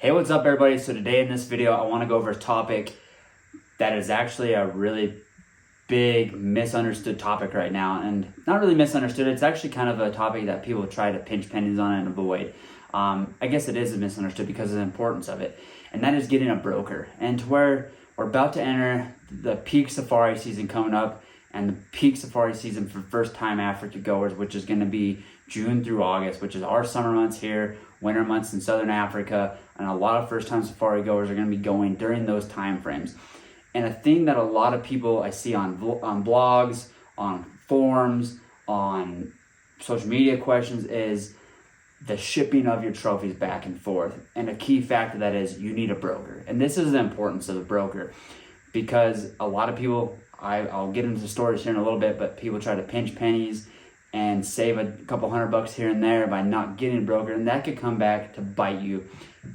Hey, what's up everybody? So today in this video, I want to go over a topic that is actually a really big misunderstood topic right now, and not really misunderstood. It's actually kind of a topic that people try to pinch pennies on and avoid. I guess it is misunderstood because of the importance of it, and that is getting a broker. And to where we're about to enter the peak safari season coming up, and the peak safari season for first-time Africa goers, which is going to be June through August, which is our summer months here, winter months in Southern Africa, and a lot of first-time safari goers are going to be going during those time frames. And a thing that a lot of people I see on blogs, on forums, on social media questions is the shipping of your trophies back and forth. And a key factor that is you need a broker. And this is the importance of a broker, because a lot of people, I'll get into the stories here in a little bit, but people try to pinch pennies and save a couple $100 here and there by not getting a broker, and that could come back to bite you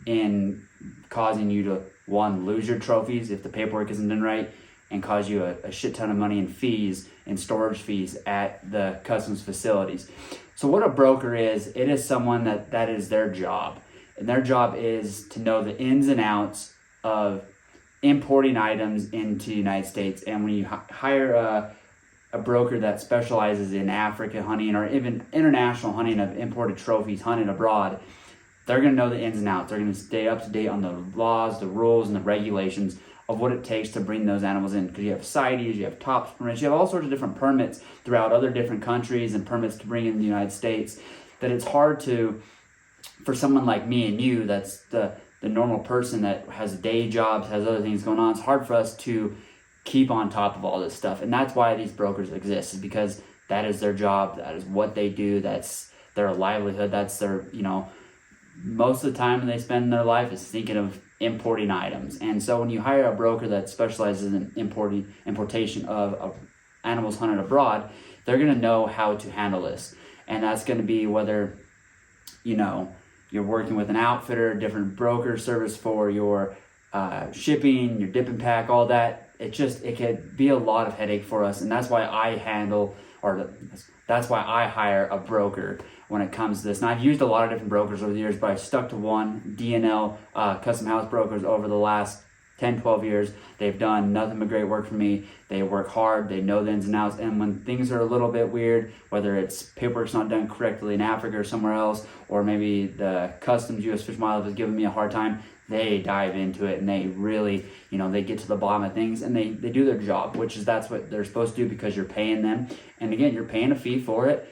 in causing you to, one, lose your trophies if the paperwork isn't done right, and cause you a shit ton of money in fees and storage fees at the customs facilities. So what a broker is, it is someone that is their job, and their job is to know the ins and outs of importing items into the United States. And when you hire a broker that specializes in Africa hunting or even international hunting of imported trophies hunted abroad, they're going to know the ins and outs. They're going to stay up to date on the laws, the rules, and the regulations of what it takes to bring those animals in. Because you have CITES, you have TOPS permits, you have all sorts of different permits throughout other different countries and permits to bring in the United States, that it's hard to, for someone like me and you, that's the normal person that has day jobs, has other things going on, it's hard for us to keep on top of all this stuff. And that's why these brokers exist, is because that is their job, that is what they do, that's their livelihood, that's their, most of the time they spend in their life is thinking of importing items. And so when you hire a broker that specializes in importation of animals hunted abroad, they're going to know how to handle this. And that's going to be whether, you're working with an outfitter, a different broker service for your shipping, your dip and pack, all that. It could be a lot of headache for us. And that's why that's why I hire a broker when it comes to this. And I've used a lot of different brokers over the years, but I've stuck to one, DNL, Custom House Brokers, over the last 10, 12 years. They've done nothing but great work for me. They work hard, they know the ins and outs, and when things are a little bit weird, whether it's paperwork's not done correctly in Africa or somewhere else, or maybe the customs, U.S. Fish and Wildlife is giving me a hard time, they dive into it and they really, they get to the bottom of things, and they do their job, that's what they're supposed to do, because you're paying them. And again, you're paying a fee for it,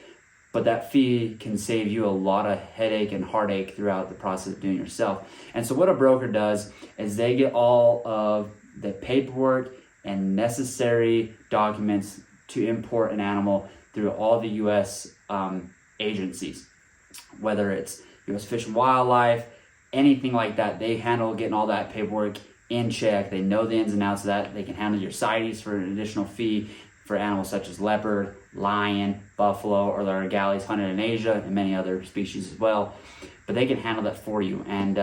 but that fee can save you a lot of headache and heartache throughout the process of doing it yourself. And so what a broker does is they get all of the paperwork and necessary documents to import an animal through all the U.S. Agencies, whether it's U.S. Fish and Wildlife, anything like that. They handle getting all that paperwork in check. They know the ins and outs of that. They can handle your CITES for an additional fee for animals such as leopard, lion, buffalo, or there are galleys hunted in Asia and many other species as well. But they can handle that for you, and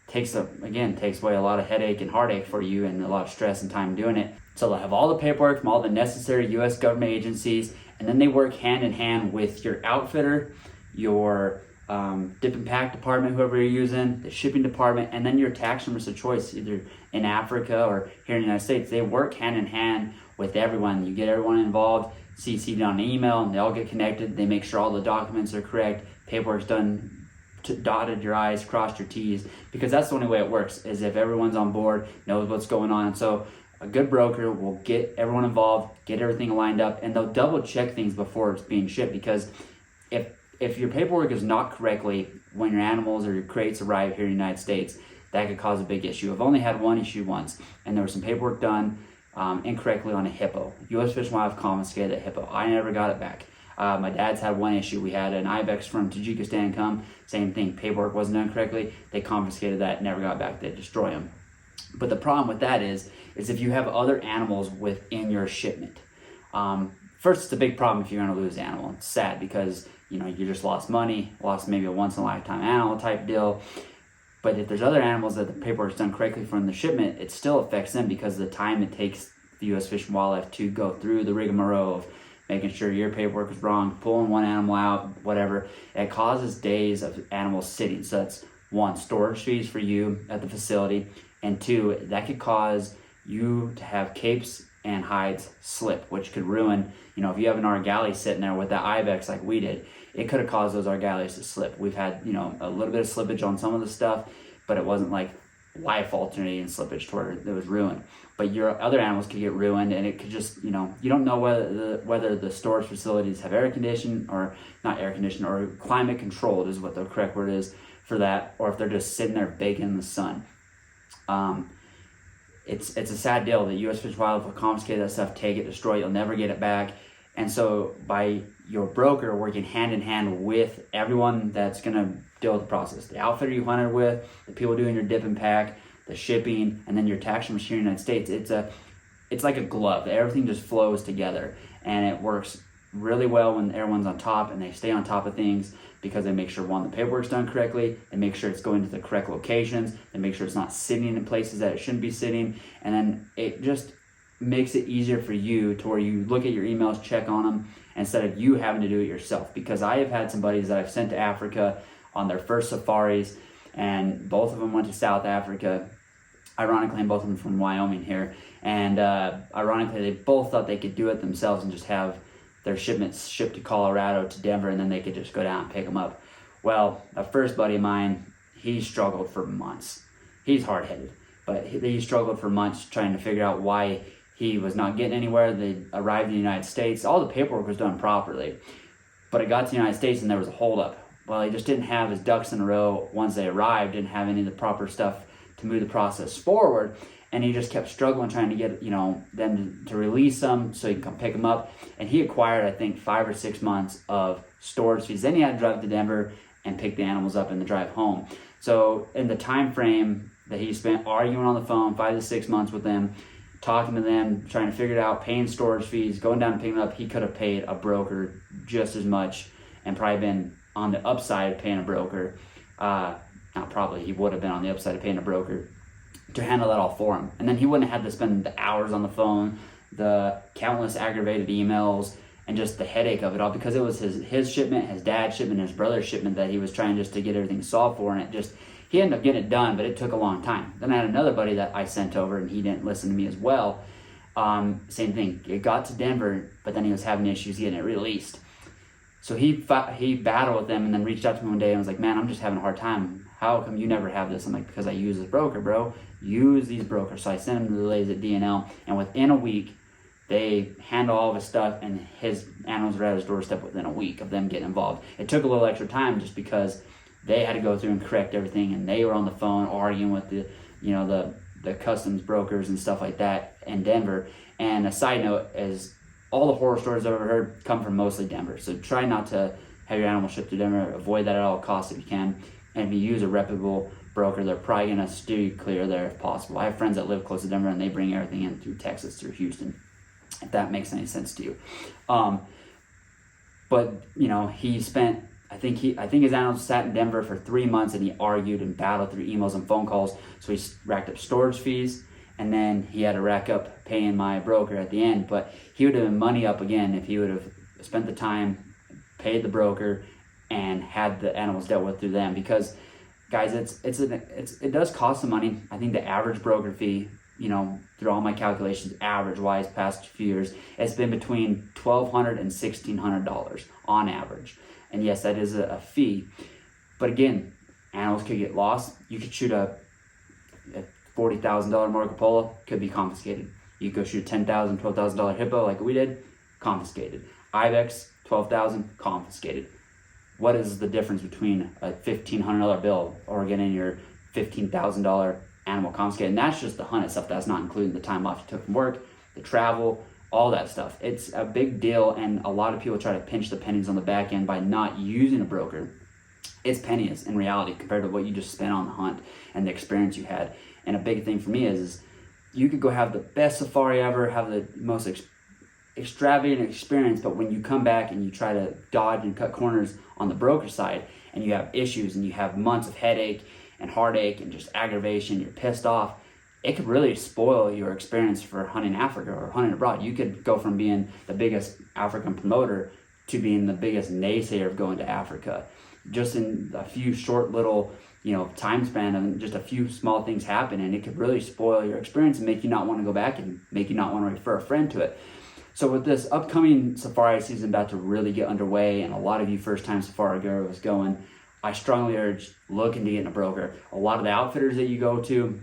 takes away a lot of headache and heartache for you, and a lot of stress and time doing it. So they'll have all the paperwork from all the necessary U.S. government agencies, and then they work hand in hand with your outfitter, your dip and pack department, whoever you're using, the shipping department, and then your taxidermist of choice, either in Africa or here in the United States. They work hand in hand with everyone. You get everyone involved, CC'd on an email, and they all get connected. They make sure all the documents are correct, paperwork's done, dotted your I's, crossed your T's, because that's the only way it works, is if everyone's on board, knows what's going on. And so a good broker will get everyone involved, get everything lined up, and they'll double check things before it's being shipped, because if your paperwork is not correctly when your animals or your crates arrive here in the United States, that could cause a big issue. I've only had one issue once, and there was some paperwork done incorrectly on a hippo. U.S. Fish and Wildlife confiscated that hippo. I never got it back. My dad's had one issue. We had an ibex from Tajikistan come, same thing, paperwork wasn't done correctly. They confiscated that, never got it back. They destroy them. But the problem with that is if you have other animals within your shipment. First, it's a big problem if you're going to lose an animal. It's sad because you just lost money, lost maybe a once-in-a-lifetime animal type deal. But if there's other animals that the paperwork's done correctly from the shipment, it still affects them because of the time it takes the U.S. Fish and Wildlife to go through the rigmarole of making sure your paperwork is wrong, pulling one animal out, whatever. It causes days of animals sitting. So that's one, storage fees for you at the facility, and two, that could cause you to have capes and hides slip, which could ruin, if you have an argali sitting there with that ibex like we did, it could have caused those argalis to slip. We've had, a little bit of slippage on some of the stuff, but it wasn't like life alternating slippage to where it was ruined. But your other animals could get ruined, and it could just, you don't know whether the storage facilities have air conditioning or not air conditioned, or climate controlled is what the correct word is for that, or if they're just sitting there baking in the sun. It's a sad deal that U.S. Fish and Wildlife will confiscate that stuff, take it, destroy it. You'll never get it back. And so by your broker working hand in hand with everyone that's going to deal with the process, the outfitter you hunted with, the people doing your dip and pack, the shipping, and then your tax machine in the United States, it's like a glove. Everything just flows together, and it works really well when everyone's on top and they stay on top of things, because they make sure, one, the paperwork's done correctly, they make sure it's going to the correct locations, they make sure it's not sitting in places that it shouldn't be sitting, and then it just makes it easier for you to where you look at your emails, check on them, instead of you having to do it yourself. Because I have had some buddies that I've sent to Africa on their first safaris, and both of them went to South Africa. Ironically, and both of them from Wyoming here, and ironically, they both thought they could do it themselves and just have their shipments shipped to Colorado, to Denver, and then they could just go down and pick them up. Well, a first buddy of mine, he struggled for months. He's hard-headed, but he struggled for months trying to figure out why he was not getting anywhere. They arrived in the United States. All the paperwork was done properly, but it got to the United States and there was a holdup. Well, he just didn't have his ducks in a row once they arrived, didn't have any of the proper stuff to move the process forward, and he just kept struggling trying to get, them to release them so he can come pick them up. And he acquired, I think, 5 or 6 months of storage fees. Then he had to drive to Denver and pick the animals up in the drive home. So in the time frame that he spent arguing on the phone, 5 to 6 months with them, talking to them, trying to figure it out, paying storage fees, going down and picking them up, he could have paid a broker just as much and probably been on the upside of paying a broker. Not probably, he would have been on the upside of paying a broker to handle that all for him. And then he wouldn't have had to spend the hours on the phone, the countless aggravated emails, and just the headache of it all, because it was his shipment, his dad's shipment, his brother's shipment that he was trying just to get everything solved for, and he ended up getting it done, but it took a long time. Then I had another buddy that I sent over, and he didn't listen to me as well. Same thing, it got to Denver, but then he was having issues getting it released. So he battled with them and then reached out to me one day and was like, man, I'm just having a hard time. How come you never have this? I'm like, because I use this broker, bro. Use these brokers. So I sent him to the ladies at DNL, and within a week, they handle all of his stuff, and his animals were at his doorstep within a week of them getting involved. It took a little extra time just because they had to go through and correct everything, and they were on the phone arguing with the customs brokers and stuff like that in Denver. And a side note is, all the horror stories I've ever heard come from mostly Denver. So try not to have your animal shipped to Denver. Avoid that at all costs if you can. And if you use a reputable broker, they're probably going to steer you clear there if possible. I have friends that live close to Denver, and they bring everything in through Texas, through Houston, if that makes any sense to you. But he spent, I think his animals sat in Denver for 3 months, and he argued and battled through emails and phone calls. So he racked up storage fees, and then he had to rack up paying my broker at the end. But he would have been money up again if he would have spent the time, paid the broker, and had the animals dealt with through them. Because, guys, it does cost some money. I think the average broker fee, through all my calculations, average-wise, past few years, it's been between $1,200 and $1,600 on average. And yes, that is a fee. But again, animals could get lost. You could shoot a $40,000 Marco Polo, could be confiscated. You could go shoot a $10,000, $12,000 hippo like we did, confiscated. Ibex, $12,000, confiscated. What is the difference between a $1,500 bill or getting your $15,000 animal confiscated? And that's just the hunt itself. That's not including the time off you took from work, the travel, all that stuff. It's a big deal, and a lot of people try to pinch the pennies on the back end by not using a broker. It's pennies in reality compared to what you just spent on the hunt and the experience you had. And a big thing for me is you could go have the best safari ever, have the most extravagant experience, but when you come back and you try to dodge and cut corners on the broker side, and you have issues and you have months of headache and heartache and just aggravation, you're pissed off, it could really spoil your experience for hunting Africa or hunting abroad. You could go from being the biggest African promoter to being the biggest naysayer of going to Africa, just in a few short little time span and just a few small things happen, and it could really spoil your experience and make you not want to go back and make you not want to refer a friend to it. So with this upcoming safari season about to really get underway, and a lot of you first-time safari goers going, I strongly urge look into getting a broker. A lot of the outfitters that you go to,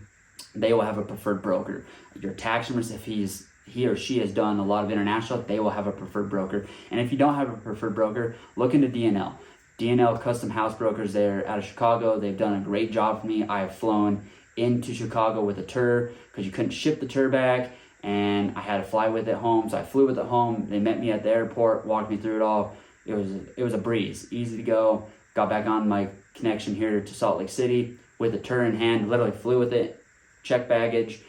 they will have a preferred broker. Your taxidermist, if he or she has done a lot of international, they will have a preferred broker. And if you don't have a preferred broker, look into DNL. DNL Custom House Brokers, they're out of Chicago. They've done a great job for me. I have flown into Chicago with a tour because you couldn't ship the tour back, and I had to fly with it home. So I flew with it home. They met me at the airport, walked me through it all. It was a breeze, easy to go. Got back on my connection here to Salt Lake City with a tour in hand, literally flew with it, checked baggage,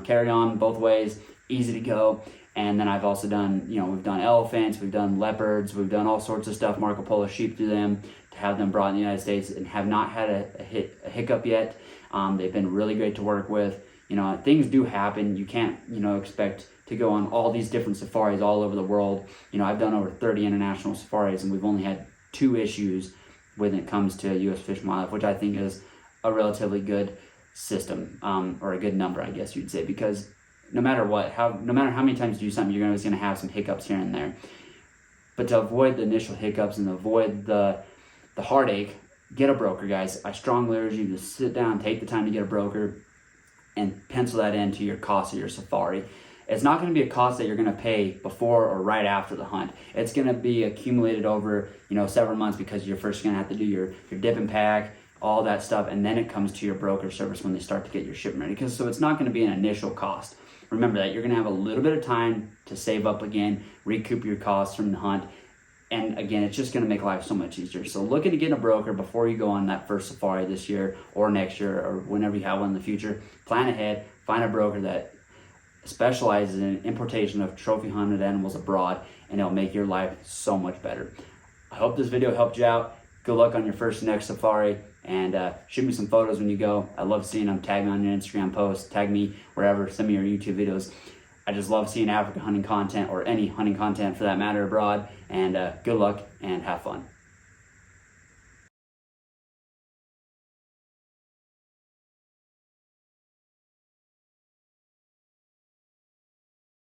carried on both ways, easy to go. And then I've also done, we've done elephants, we've done leopards, we've done all sorts of stuff, Marco Polo sheep through them, to have them brought in the United States, and have not had a hiccup yet. They've been really great to work with. Things do happen. You can't, expect to go on all these different safaris all over the world. I've done over 30 international safaris, and we've only had 2 issues when it comes to U.S. Fish and Wildlife, which I think is a relatively good system, or a good number, I guess you'd say, because no matter no matter how many times you do something, you're always going to have some hiccups here and there. But to avoid the initial hiccups and avoid the heartache, get a broker, guys. I strongly urge you to sit down, take the time to get a broker, and pencil that into your cost of your safari. It's not going to be a cost that you're going to pay before or right after the hunt. It's going to be accumulated over, several months, because you're first going to have to do your dip and pack, all that stuff, and then it comes to your broker service when they start to get your shipment ready. So it's not going to be an initial cost. Remember that you're going to have a little bit of time to save up again, recoup your costs from the hunt. And again, it's just going to make life so much easier. So look into getting a broker before you go on that first safari this year or next year or whenever you have one in the future. Plan ahead, find a broker that specializes in importation of trophy hunted animals abroad, and it'll make your life so much better. I hope this video helped you out. Good luck on your first and next safari, and shoot me some photos when you go. I love seeing them. Tag me on your Instagram posts, tag me wherever, send me your YouTube videos. I just love seeing African hunting content, or any hunting content for that matter, abroad. And good luck and have fun.